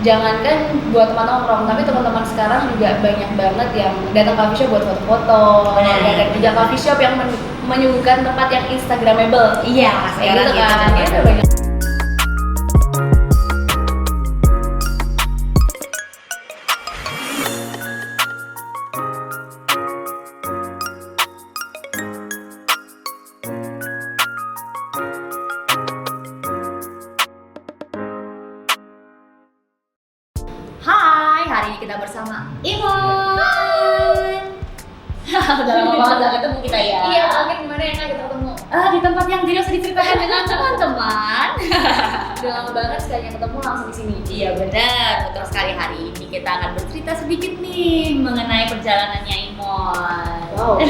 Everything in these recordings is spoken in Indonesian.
jangankan buat teman nongkrong, tapi teman-teman sekarang juga banyak banget yang datang coffee shop buat foto-foto. Dan juga coffee shop yang menyuguhkan tempat yang instagramable. Iya, sekarang gitu gitu kan. kan. Ya, udah banyak. Hai, hari ini kita bersama Imon. Udah lama banget gak ketemu kita ya. Iya, mungkin gimana ya Kak kita ketemu? Di tempat yang tidak usah diceritakan dengan teman-teman. Udah lama banget sekali ketemu langsung di sini. Iya benar, betul sekali. Hari ini kita akan bercerita sedikit nih mengenai perjalanannya Imon. Wow.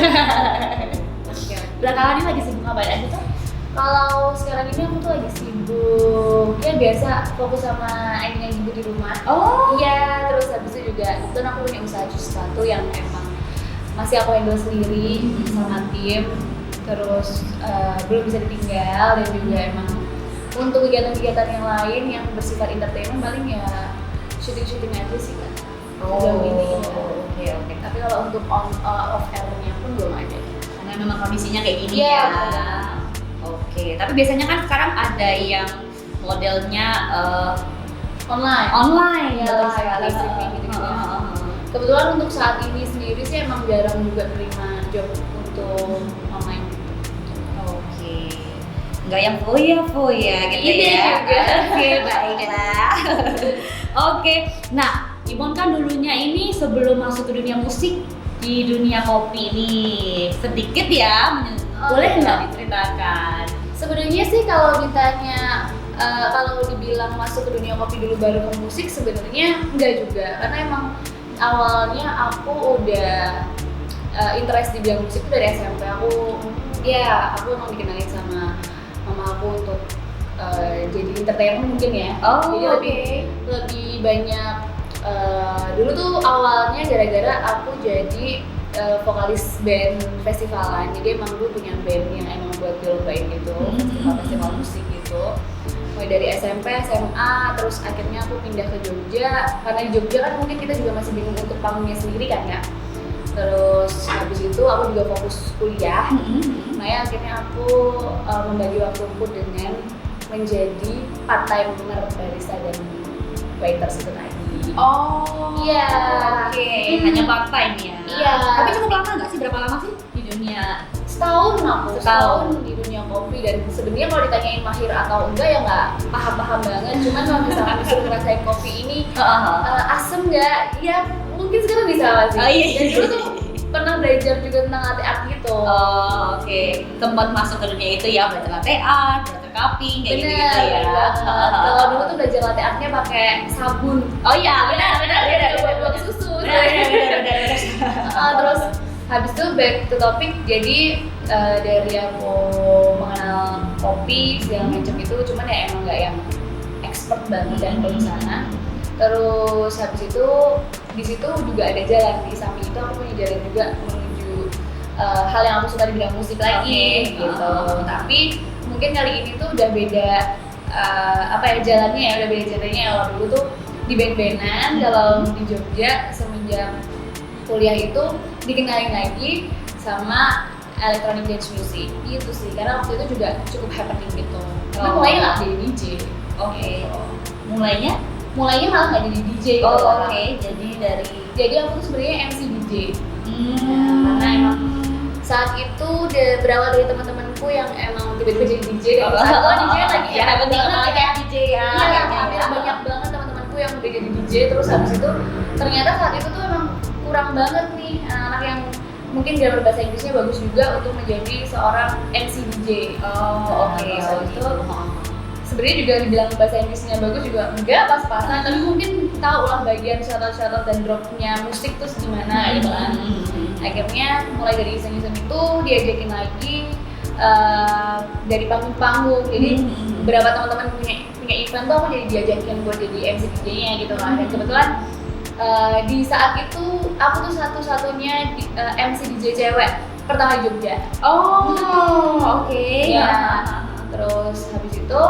Belakangan ini lagi sibuk ngapain aja tuh? Kalau sekarang ini aku tuh lagi sibuk, ya biasa fokus sama yang ibu di rumah. Oh. Iya, terus habis itu juga kebetulan aku punya usaha jus sepatu yang emang masih aku handle sendiri sama tim. Terus belum bisa ditinggal, dan juga emang untuk kegiatan-kegiatan yang lain yang bersifat entertainment paling ya syuting-syuting aja sih Kak. Sejauh ini. Oke. Tapi kalau untuk off air-nya pun belum ada. Karena memang kondisinya kayak gini Iya, ya. benar. Oke, tapi biasanya kan sekarang ada yang modelnya online Ya, betul live sekali. streaming gitu ya. Heeh. Kebetulan untuk saat ini sendiri sih emang jarang juga terima job untuk online. Oke, nggak yang foya gitu Iya ya. juga. Oke, baiklah. Oke, nah Imon kan dulunya ini sebelum masuk ke dunia musik di dunia kopi nih sedikit ya, boleh iya. nggak diceritakan? Sebenarnya sih kalau ditanya kalau dibilang masuk ke dunia kopi dulu baru ke musik, sebenarnya enggak juga, karena emang awalnya aku udah interest di bidang musik itu dari SMP. Aku emang dikenalin sama mama aku untuk jadi entertainer mungkin ya. Oh, Jadi lebih banyak dulu tuh awalnya gara-gara aku jadi vokalis band festivalan. Jadi emang dulu punya band yang emang buat dilombain gitu, festival musik gitu. Mulai dari SMP, SMA, terus akhirnya aku pindah ke Jogja. Karena di Jogja kan mungkin kita juga masih bingung untuk panggungnya sendiri kan ya. Terus habis itu aku juga fokus kuliah. Nah ya akhirnya aku membagi waktuku dengan menjadi part-timer barista dan waiters itu tadi. Oh, Iya. Oke. Hanya part time ya. Iya. Tapi cukup lama nggak sih? Berapa lama sih di dunia? Setahun di dunia kopi, dan sebenarnya kalau ditanyain mahir atau enggak ya nggak paham banget. Cuman kalau misalnya disuruh ngerasain kopi ini asem nggak? Ya mungkin sekarang bisa lah sih. Oh, iya. Dan dulu tuh pernah belajar juga tentang latte art gitu. Oh, oke. Tempat masuk ke dunia itu ya belajar latte art, belajar cupping kayak gitu ya. Bener. Kalau dulu tuh belajar latte artnya pakai sabun. Oh iya, benar. Buat susu. Benar. Terus habis itu back to topic, jadi dari aku mengenal kopi segala macam itu, cuman ya emang nggak yang expert banget dan kalau di sana. Terus habis itu di situ juga ada jalan, di samping itu aku punya jalan juga menuju hal yang aku suka di bidang musik lagi gitu. Tapi mungkin kali ini tuh udah beda jalannya ya, udah beda ceritanya. Kalau dulu tuh di band-bandan, kalau di Jogja semenjak kuliah itu dikenalin lagi sama electronic dance music gitu sih, karena waktu itu juga cukup happening gitu. Tapi mulainya nggak jadi DJ. Oke. Mulainya Mulainya malah nggak jadi DJ gitu. Oke. Jadi aku tuh sebenarnya MC DJ. Karena emang saat itu berawal dari teman-temanku yang emang tiba-tiba jadi DJ, dan saat itu DJ lagi ya penting banget kayak DJ ya. Iya, hampir banyak banget teman-temanku yang udah jadi DJ. Terus habis itu ternyata saat itu tuh emang kurang banget nih anak-anak yang mungkin grammar bahasa Inggrisnya bagus juga untuk menjadi seorang MC DJ. Terus itu sebenarnya juga dibilang bahasa Inggrisnya bagus juga enggak pas-pasan, tapi mungkin tahu lah bagian shoutout dan dropnya musik tuh gimana gitu kan. Akhirnya mulai dari iseng-iseng itu diajakin lagi dari panggung-panggung. Jadi beberapa teman-teman punya event tuh aku jadi diajakin buat jadi MC DJ-nya gitu kan. Dan kebetulan di saat itu aku tuh satu-satunya MC DJ cewek pertama di Jogja. Oke. Ya. Terus habis itu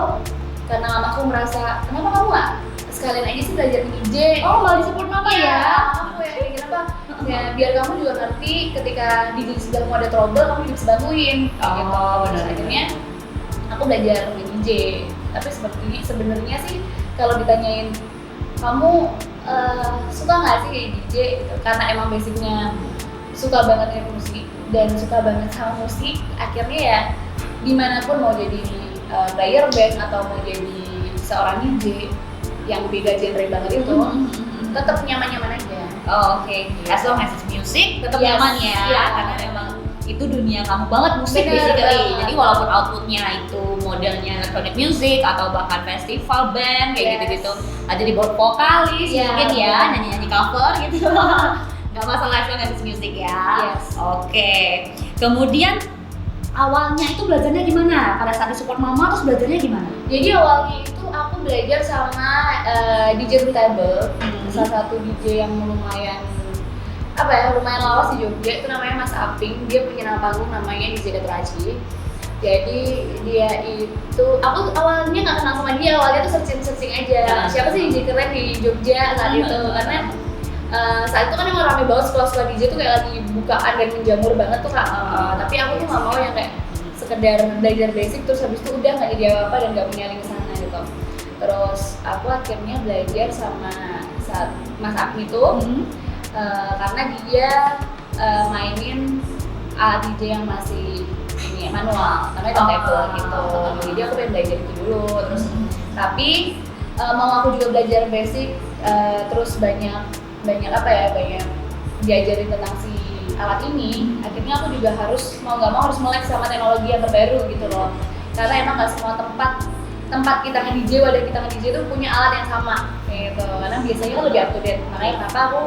karena mamaku merasa, kenapa kamu nggak sekalian aja sih belajar DJ. Oh, malah disupport mama ya? Aku ya mikir apa? Ya biar kamu juga ngerti ketika di sebelah kamu ada trouble, kamu juga bisa bantuin. Oh, gitu. benar. Akhirnya aku belajar main DJ. Tapi sebenarnya sih kalau ditanyain kamu suka nggak sih kayak DJ? Gitu. Karena emang basicnya suka banget dengan musik dan suka banget sama musik. Akhirnya ya dimanapun mau jadi player band atau mau jadi seorang DJ yang beda genre banget itu, tetap nyaman-nyaman aja. Oh, oke. As long as it's music, tetap nyaman ya. Iya. Karena memang itu dunia kamu banget musik Bener basically. banget. Jadi walaupun outputnya itu modelnya electronic music atau bahkan festival band kayak Yes. gitu-gitu, ada di bawah vokalis Iya, mungkin ya, bener. nyanyi-nyanyi cover gitu. Nggak masalah as long as it's music ya. Yes. Oke. Kemudian awalnya itu belajarnya gimana? Pada saat disupport mama terus belajarnya gimana? Jadi awalnya itu aku belajar sama DJ Turntable, salah satu DJ yang lumayan lawas di Jogja, itu namanya Mas Aping. Dia punya nama panggung namanya DJ Detraci. Jadi dia itu, aku awalnya nggak kenal sama dia, awalnya tuh searching aja siapa sih DJ keren di Jogja saat itu, karena saat itu kan emang rame banget sekolah-sekolah DJ tuh kayak lagi bukaan dan menjamur banget tuh Kak. Tapi aku tuh nggak mau yang kayak sekedar belajar basic terus habis itu udah nggak jadi apa-apa dan nggak punya link ke sana gitu. Terus aku akhirnya belajar sama Mas Agni tuh karena dia mainin alat DJ yang masih ini manual, namanya turntable gitu. Jadi aku pengen belajar itu dulu. Terus tapi mau aku juga belajar basic, terus banyak diajarin tentang si alat ini. Akhirnya aku juga mau nggak mau harus melek sama teknologi yang terbaru gitu loh. Karena emang nggak semua tempat kita nge-DJ, wadah kita nge-DJ itu punya alat yang sama gitu. Karena biasanya kan lebih up to date. Makanya kenapa aku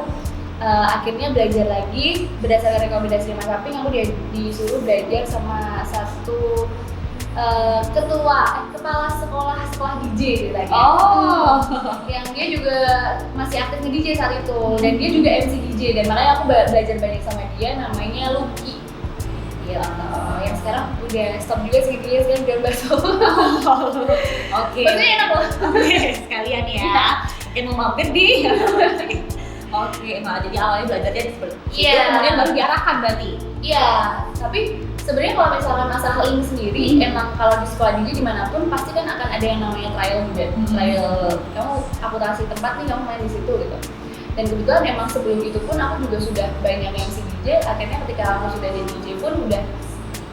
akhirnya belajar lagi berdasarkan rekomendasi Mas Aping. Aku disuruh belajar sama satu kepala sekolah DJ lagi. Oh. Yang dia juga masih aktif nge-DJ saat itu dan dia juga MC DJ, dan makanya aku belajar banyak sama dia, namanya Lucky. Iya, yang sekarang udah stop juga sih dia, sekarang udah bakso. Oke. Maksudnya enak loh. Oke, sekalian ya. Mungkin mau mampir di. Oke, nah jadi awalnya belajarnya seperti itu, Iya. kemudian baru diarahkan berarti. Iya, tapi sebenarnya kalau misalkan masalah link sendiri, emang kalau di sekolah DJ dimanapun pasti kan akan ada yang namanya trial juga. Trial, kamu akuntansi tempat nih, kamu main di situ gitu. Dan kebetulan emang sebelum itu pun aku juga sudah banyak yang si DJ. Akhirnya ketika aku sudah jadi DJ pun udah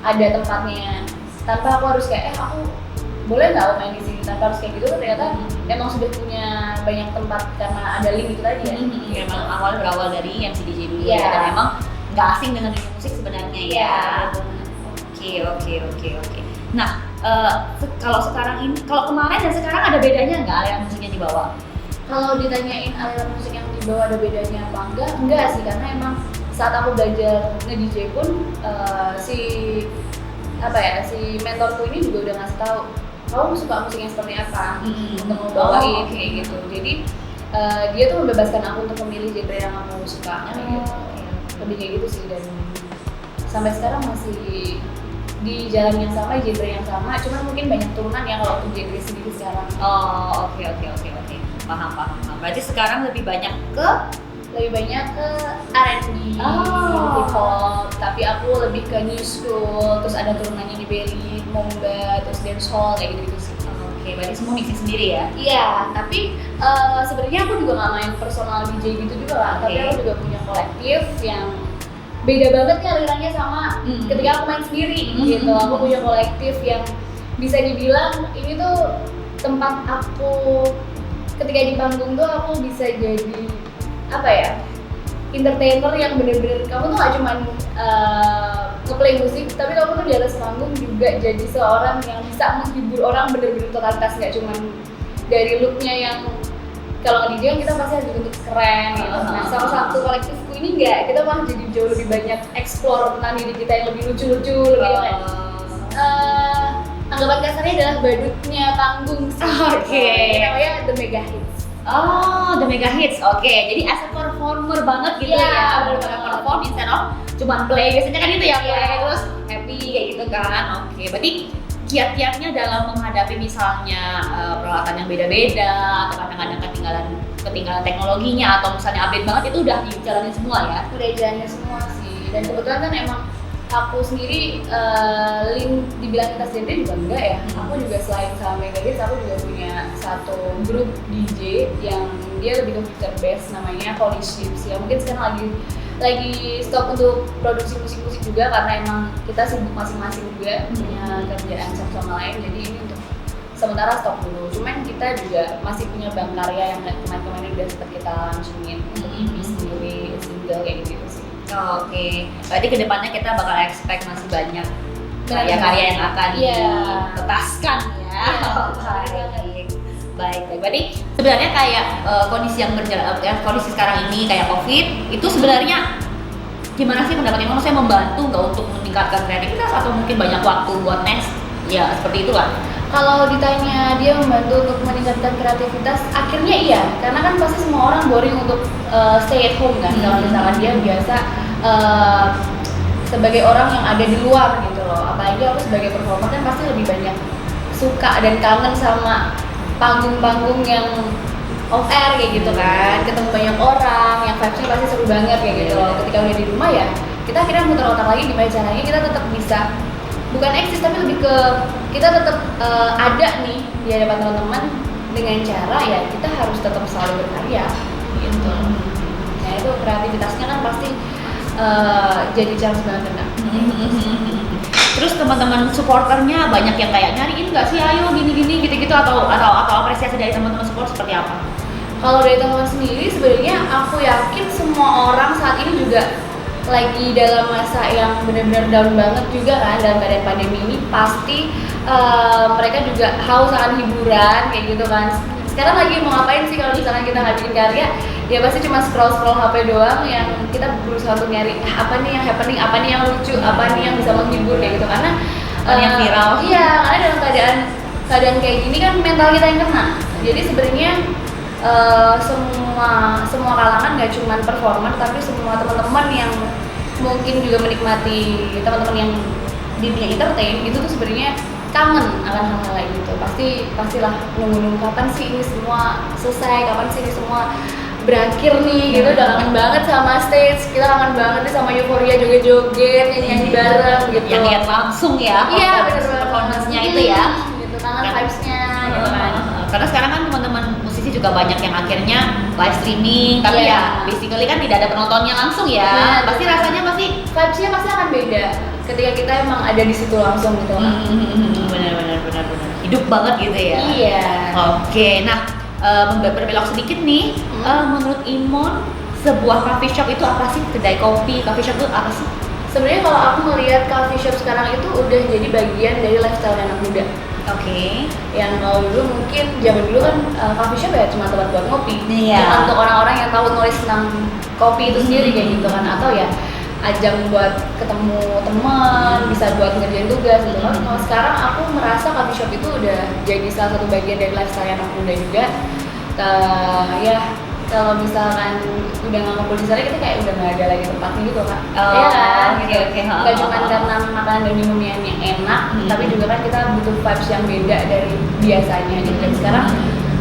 ada tempatnya, tanpa aku harus kayak aku boleh nggak main di sini, tanpa harus kayak gitu. Ternyata emang sudah punya banyak tempat karena ada link itu tadi ya. Memang awal berawal dari MC DJ dulu Iya. ya, dan emang nggak asing dengan dunia musik sebenarnya ya. Oke. Nah, kalau sekarang ini, kalau kemarin dan sekarang ada bedanya nggak aliran musiknya dibawa? Kalau ditanyain aliran musik yang dibawa ada bedanya apa enggak sih, karena emang saat aku belajar nge-DJ pun si mentorku ini juga udah ngasih tahu kamu suka musik yang seperti apa untuk membawain kayak gitu. Jadi dia tuh membebaskan aku untuk memilih genre yang aku suka kayak gitu. Lebih kayak gitu sih, dan sampai sekarang masih di jalan yang sama, genre yang sama, cuman mungkin banyak turunan ya kalau untuk genre sendiri sekarang. Oh, oke. Paham. Berarti sekarang lebih banyak ke R&B, Oh. hip hop, tapi aku lebih ke new school, terus ada turunannya di belly, momba, terus dancehall kayak gitu sih. Oke, berarti semua mixing sendiri ya? Iya, tapi sebenarnya aku juga nggak main personal DJ gitu juga lah, tapi Oke. aku juga punya kolektif yang beda banget nih alirannya sama ketika aku main sendiri gitu. Aku punya kolektif yang bisa dibilang ini tuh tempat aku ketika di panggung tuh aku bisa jadi entertainer yang bener-bener kamu tuh gak cuman nge-play musik, tapi kamu tuh di atas panggung juga jadi seorang yang bisa menghibur orang bener-bener totalitas, gak cuman dari looknya yang kalau nge-DJ kan kita pasti harus bentuk keren gitu. Nah, salah satu kolektifku ini kita malah jadi jauh lebih banyak explore tentang diri kita yang lebih lucu-lucu, lebih kayak anggapan kasarnya adalah badutnya panggung sih. Oke. Namanya The Mega Hits. Oh, The Mega Hits. Oke, jadi as a performer banget gitu Iya, ya. bener-bener. Perform instead of cuman play. Biasanya kan itu ya, play terus happy kayak gitu kan. Oke, berarti kiat-kiatnya dalam menghadapi misalnya peralatan yang beda-beda atau kadang-kadang ketinggalan teknologinya atau misalnya update banget itu udah dijalanin semua ya? Udah jalannya semua sih, dan kebetulan kan emang aku sendiri dibilang kita sendiri juga enggak ya. Aku juga selain sama Megahits, aku juga punya satu grup DJ yang dia lebih ke feature based, namanya Holy Ships ya. Mungkin sekarang lagi stop untuk produksi musik-musik juga karena emang kita sibuk masing-masing juga punya kerjaan satu sama lain, jadi ini untuk sementara stop dulu. Cuman kita juga masih punya bank karya yang kemarin-kemarin udah sempat kita launchingin untuk EP sendiri, single kayak gitu sih. Oke, berarti kedepannya kita bakal expect masih banyak karya-karya yang akan ditetaskan ya. Baik. Berarti sebenarnya kayak kondisi yang berjalan, kondisi sekarang ini kayak COVID itu sebenarnya gimana sih pendapatnya? Maksudnya membantu nggak untuk meningkatkan kreativitas atau mungkin banyak waktu buat next? Ya seperti itu lah. Kalau ditanya dia membantu untuk meningkatkan kreativitas, akhirnya iya, karena kan pasti semua orang boring untuk stay at home kan. Kalau misalkan dia biasa sebagai orang yang ada di luar gitu loh, apalagi aku sebagai performer kan pasti lebih banyak suka dan kangen sama panggung-panggung yang off air kayak gitu kan, ketemu banyak orang yang vibes-nya pasti seru banget kayak gitu loh. Ketika udah di rumah ya kita akhirnya muter otak lagi gimana caranya kita tetap bisa bukan eksis tapi lebih ke kita tetap ada nih di hadapan teman-teman dengan cara ya kita harus tetap selalu berkarya gitu. Nah itu kreativitasnya kan pasti jadi chance banget kan. Terus teman-teman supporternya banyak yang kayak nyariin nggak sih, ayo gini-gini gitu-gitu atau apresiasi dari teman-teman support seperti apa? Kalau dari teman sendiri sebenarnya aku yakin semua orang saat ini juga lagi dalam masa yang benar-benar down banget juga kan dalam keadaan pandemi ini, pasti mereka juga haus akan hiburan kayak gitu kan. Sekarang lagi mau ngapain sih kalau misalkan kita nggak bikin karya? Ya pasti cuma scroll HP doang yang kita berusaha untuk nyari apa nih yang happening, apa nih yang lucu, apa nih yang bisa menghibur kayak gitu karena yang viral. Iya, karena dalam keadaan kayak gini kan mental kita yang kena. Jadi sebenarnya semua kalangan nggak cuma performer tapi semua teman-teman yang mungkin juga menikmati teman-teman yang di dunia entertain itu tuh sebenarnya kangen akan hal-hal kayak gitu. Pastilah nunggu kapan sih ini semua selesai, kapan sih ini semua berakhir nih gitu. Udah kangen banget sama stage, kita kangen banget nih sama euforia joget-joget, nyanyi bareng gitu. Yang lihat langsung ya, iya bener banget performance-nya itu ya. Gitu, kangen vibes-nya gitu kan. Karena sekarang kan teman-teman musisi juga banyak yang akhirnya live streaming, tapi ya basically kan tidak ada penontonnya langsung ya. Pasti rasanya vibes-nya pasti akan beda ketika kita emang ada di situ langsung gitu kan. Benar. Hidup banget gitu ya. Iya. Oke, nah berbelok sedikit nih, menurut Imon sebuah coffee shop itu apa sih? Kedai kopi, coffee shop itu apa sih? Sebenarnya kalau aku melihat coffee shop sekarang itu udah jadi bagian dari lifestyle anak muda. Oke. Yang kalau dulu mungkin zaman dulu kan coffee shop ya cuma tempat buat ngopi. Iya. Cuma untuk orang-orang yang tahu nulis tentang kopi itu sendiri kayak gitu kan, atau ya ajang buat ketemu teman, bisa buat ngerjain tugas gitu kan. Kalau sekarang aku merasa coffee shop itu udah jadi salah satu bagian dari lifestyle anak muda juga. Ya kalau misalkan udah nggak ngumpul di sana kita kayak udah nggak ada lagi tempatnya gitu kan. Iya kan, Oke. Nggak cuma karena makanan dan minum yang enak, tapi juga kan kita butuh vibes yang beda dari biasanya gitu. Dan sekarang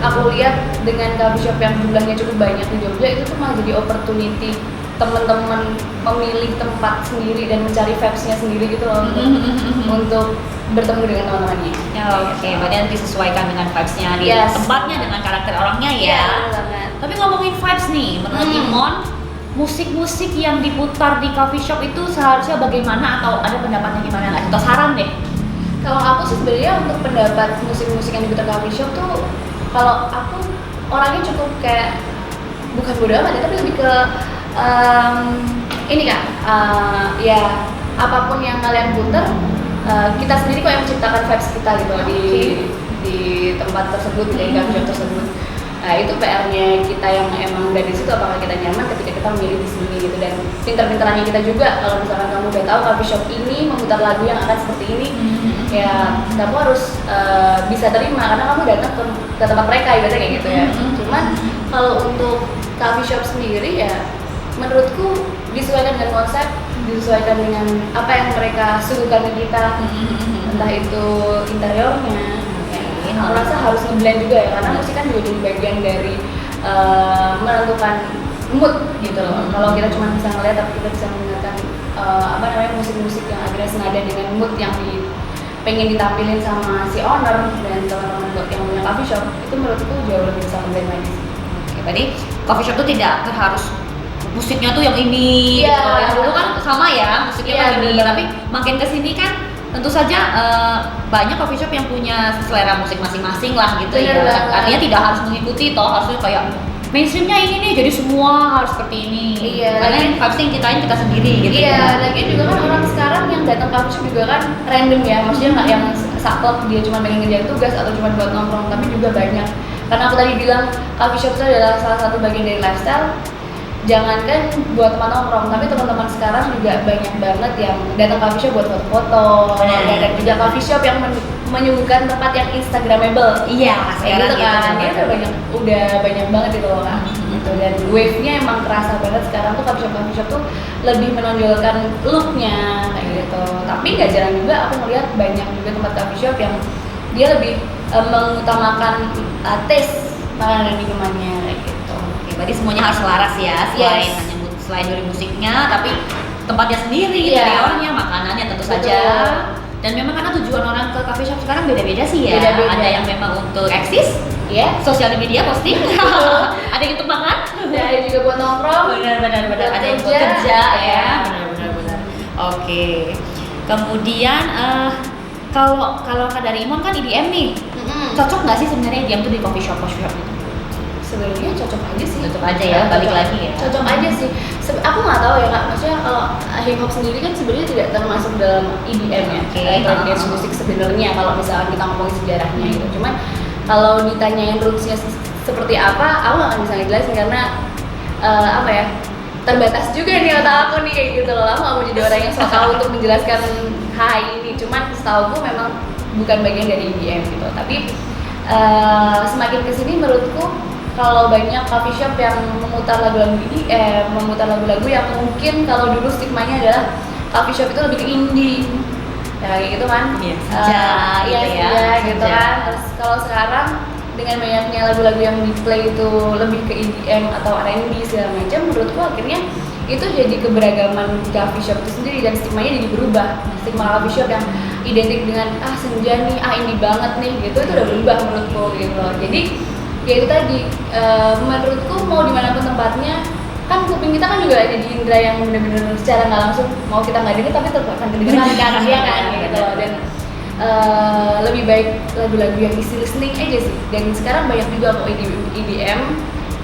aku lihat dengan coffee shop yang jumlahnya cukup banyak di Jogja itu tuh malah jadi opportunity teman-teman memilih tempat sendiri dan mencari vibes-nya sendiri gitu loh untuk bertemu dengan teman-temannya. Oke, berarti nanti disesuaikan dengan vibes-nya di tempatnya dengan karakter orangnya ya. Tapi ngomongin vibes nih, menurut Imon, musik-musik yang diputar di coffee shop itu seharusnya bagaimana atau ada pendapatnya gimana nggak? Atau saran deh? Kalau aku sih sebenarnya untuk pendapat musik-musik yang diputar coffee shop tuh, kalau aku orangnya cukup kayak bukan bodo amat ya, tapi lebih ke ini kan, ya apapun yang kalian putar, kita sendiri kok yang menciptakan vibes kita gitu di tempat tersebut, di coffee shop tersebut. Nah itu PR-nya kita yang emang udah di situ, apakah kita nyaman ketika kita memilih di sini gitu. Dan pinter-pinterannya kita juga, kalau misalkan kamu udah tahu coffee shop ini memutar lagu yang akan seperti ini, ya kamu harus bisa terima karena kamu datang ke tempat mereka ibaratnya kayak gitu ya. Cuman kalau untuk coffee shop sendiri ya menurutku disesuaikan dengan konsep, disesuaikan dengan apa yang mereka suguhkan ke kita, entah itu interiornya. Aku rasa harus ngeblend juga ya, karena musik kan juga jadi bagian dari menentukan mood gitu loh. Kalau kita cuma bisa ngeliat tapi kita bisa mendengarkan musik-musik yang akhirnya senada dengan mood yang pengen ditampilin sama si owner dan teman-teman yang punya coffee shop, itu menurutku jauh lebih bisa ngeblend lagi sih. Oke, berarti coffee shop tuh tidak harus musiknya tuh yang ini, Iya. gitu. Yang dulu kan sama ya, musiknya Iya, kan ini, bener. tapi makin kesini kan tentu saja banyak coffee shop yang punya selera musik masing-masing lah gitu. Bener Ya. banget. Artinya tidak harus mengikuti toh, harusnya kayak mainstreamnya ini nih, jadi semua harus seperti ini. Iya. Karena yang vibes yang ciptain kita sendiri gitu Iya, ya. lagi juga kan orang sekarang yang datang coffee shop juga kan random ya, maksudnya nggak yang saklek dia cuma pengen ngerjain tugas atau cuma buat nongkrong, tapi juga banyak. Karena aku tadi bilang coffee shop itu adalah salah satu bagian dari lifestyle. Jangankan buat teman nongkrong, tapi teman-teman sekarang juga banyak banget yang datang coffee shop buat foto-foto. Benar. Dan juga coffee shop yang menyuguhkan tempat yang instagramable. Iya, Kayak sekarang gitu kan, gitu. dia udah banyak banget itu loh kan. Gitu. Dan wave-nya emang kerasa banget sekarang tuh coffee shop tuh lebih menonjolkan look-nya kayak gitu. Tapi nggak jarang juga aku melihat banyak juga tempat coffee shop yang dia lebih mengutamakan taste makanan dan minumannya kayak gitu. Oke, berarti semuanya harus selaras ya, selain dari musiknya, tapi tempatnya sendiri, Iya. interiornya, makanannya tentu saja. Dan memang karena tujuan orang ke coffee shop sekarang beda-beda sih ya. Beda-beda. Ada yang memang untuk eksis, Ya, sosial media posting. Ada yang untuk makan. ada juga buat nongkrong. Benar. Buat Ada yang buat kerja. kerja ya. Benar. Oke. Kemudian kalau dari Imon kan EDM nih. Cocok nggak sih sebenarnya EDM tuh di coffee shop itu? Sebenarnya cocok aja sih. Cocok aja ya, balik lagi ya. Cocok aja sih. Aku nggak tahu ya kak, maksudnya kalau hip hop sendiri kan sebenarnya tidak termasuk dalam EDM ya. Oke. Dance musik sebenarnya kalau misalkan kita ngomongin sejarahnya gitu. Cuman kalau ditanyain rootsnya seperti apa, aku nggak akan bisa ngejelasin karena terbatas juga nih otak aku nih kayak gitu loh. Aku nggak mau jadi orang yang sok tahu untuk menjelaskan hal ini. Cuman setauku memang bukan bagian dari EDM gitu. Tapi semakin kesini menurutku kalau banyak coffee shop yang memutar lagu-lagu yang mungkin kalau dulu stigmanya adalah coffee shop itu lebih ke indie, ya kayak gitu kan? Iya, senja gitu ya, gitu senja. kan. Terus kalau sekarang dengan banyaknya lagu-lagu yang di play itu lebih ke EDM atau R&B segala macam, menurutku akhirnya itu jadi keberagaman di coffee shop itu sendiri dan stigmanya jadi berubah. Stigma coffee shop yang identik dengan senja nih, indie banget nih gitu, itu udah berubah menurutku gitu loh. Jadi ya itu tadi, menurutku mau dimanapun tempatnya, kan kuping kita kan juga ada di indera yang benar-benar secara nggak langsung mau kita nggak denger tapi tetap akan kedengeran kan, ya kan gitu. Dan lebih baik lagu-lagu yang easy listening aja sih. Dan sekarang banyak juga kok EDM,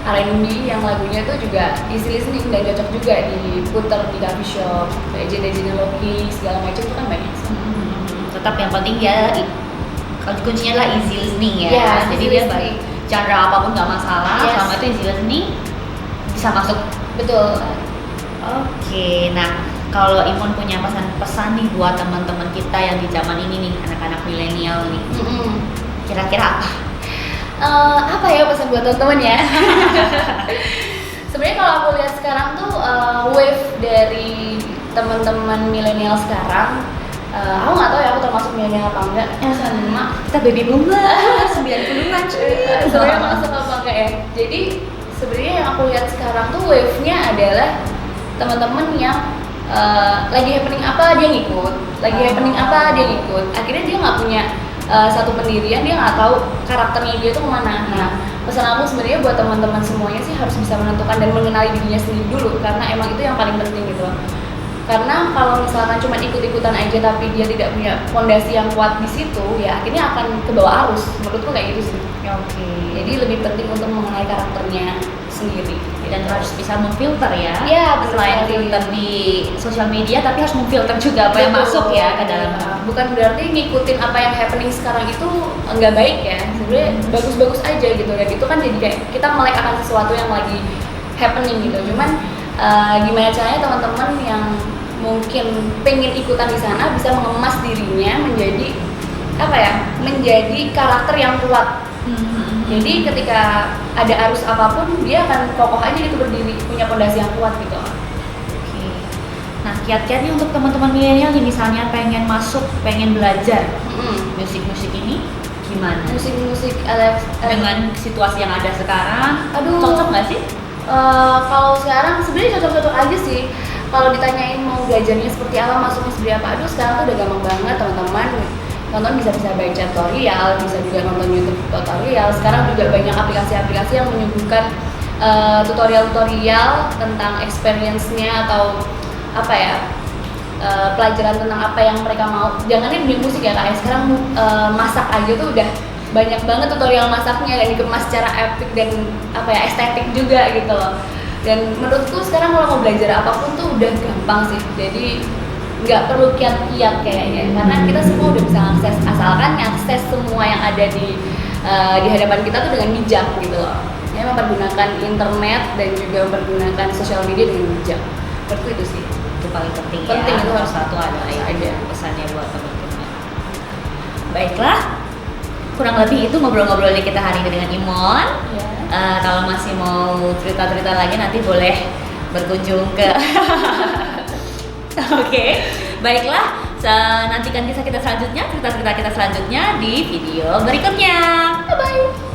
R&B yang lagunya tuh juga easy listening dan cocok juga diputar di coffee shop, kayak Jada Loki segala macam itu kan banyak sih. Tetap yang penting ya kuncinya adalah easy listening ya. Ya, Jadi easy dia listening. genre apapun nggak masalah, Yes. selama itu easy listening bisa masuk. Betul. Oke, nah kalau Imon punya pesan-pesan nih buat teman-teman kita yang di zaman ini nih, anak-anak milenial nih, kira-kira apa? Apa ya pesan buat teman-teman ya? Sebenarnya kalau aku lihat sekarang tuh wave dari teman-teman milenial sekarang, aku nggak tahu ya aku termasuk milenial apa enggak. Sama Kita baby boomer, 90-an cuy. sebenarnya masuk apa enggak ya? Jadi sebenarnya yang aku lihat sekarang tuh wave-nya adalah teman-teman yang lagi happening apa dia ngikut, lagi happening apa dia ngikut. Akhirnya dia nggak punya satu pendirian, dia nggak tahu karakternya dia tuh kemana. Nah, pesan aku sebenarnya buat teman-teman semuanya sih harus bisa menentukan dan mengenali dirinya sendiri dulu, karena emang itu yang paling penting gitu loh. Karena kalau misalkan cuma ikut-ikutan aja tapi dia tidak punya fondasi yang kuat di situ, ya akhirnya akan ke bawah arus. Menurutku kayak gitu sih. Oke. Jadi lebih penting untuk mengenali karakternya sendiri. Dan harus bisa memfilter ya. Iya, betul Selain sekali. filter di sosial media, tapi harus memfilter juga apa yang Betul. masuk ya ke dalam. Bukan berarti ngikutin apa yang happening sekarang itu nggak baik ya. Sebenarnya bagus-bagus aja gitu. Dan itu kan jadi kayak kita melek akan sesuatu yang lagi happening gitu. Cuman gimana caranya teman-teman yang mungkin pengen ikutan di sana bisa mengemas dirinya menjadi menjadi karakter yang kuat. Jadi ketika ada arus apapun dia akan kokoh aja gitu berdiri, punya fondasi yang kuat gitu. Oke. Nah, kiat-kiat nih untuk teman-teman milenial nih, misalnya pengen belajar musik-musik ini gimana? Musik-musik Dengan situasi yang ada sekarang, aduh, cocok nggak sih? Kalau sekarang sebenarnya cocok-cocok aja sih. Kalau ditanyain mau belajarnya seperti apa, masuknya seperti apa, aduh sekarang tuh udah gampang banget teman-teman. Nonton bisa baca tutorial, bisa juga nonton YouTube tutorial. Sekarang juga banyak aplikasi-aplikasi yang menyuguhkan tutorial-tutorial tentang experience-nya atau apa ya, pelajaran tentang apa yang mereka mau. Jangan ini dunia musik ya kayak sekarang masak aja tuh udah banyak banget tutorial masaknya dan dikemas secara epic dan apa ya, estetik juga gitu loh. Dan menurutku sekarang kalau mau belajar apapun tuh udah gampang sih, jadi nggak perlu kiat-kiat kayaknya, karena kita semua udah bisa akses, asalkan akses semua yang ada di hadapan kita tuh dengan bijak gitu loh. Ya, mempergunakan internet dan juga mempergunakan sosial media dengan bijak. Menurutku itu sih. Itu paling penting, Penting ya. itu harus Satu ada pesannya buat teman-teman. Baiklah, kurang lebih itu ngobrol-ngobrol kita hari ini dengan Imon. Kalau masih mau cerita-cerita lagi nanti boleh berkunjung ke Oke, baiklah, nantikan kisah kita selanjutnya, cerita-cerita kita selanjutnya di video berikutnya. Bye-bye.